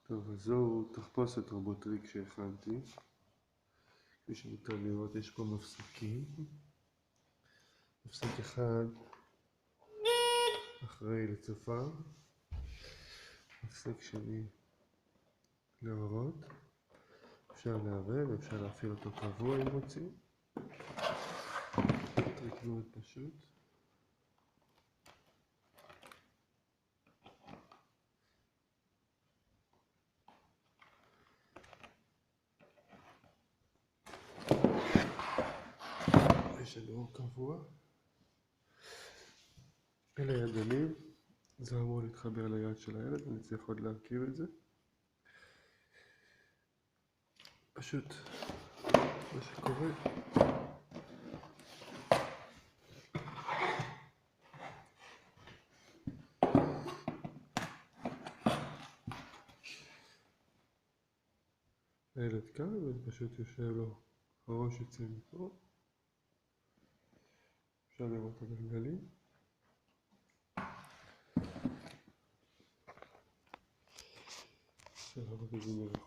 טוב, אז זהו תחפושת רובוטריק שהכנתי. כפי שניתן לראות, יש פה מפסקים. מפסק אחד אחראי לצופר, מפסק שני לאורות. אפשר לערב, אפשר להפעיל אותו קבוע אם רוצים. טריק מאוד פשוט. יש לנו אור קבוע. אלה ידנים, זה אמור להתחבר ליד של הילד, אני צריך עוד להרכיב את זה. פשוט מה שקורה, הילד כאן ופשוט יושב לו, הראש יוצא מפה, אפשר לראות את הגלגלים. אפשר לראות את זה מרחוק.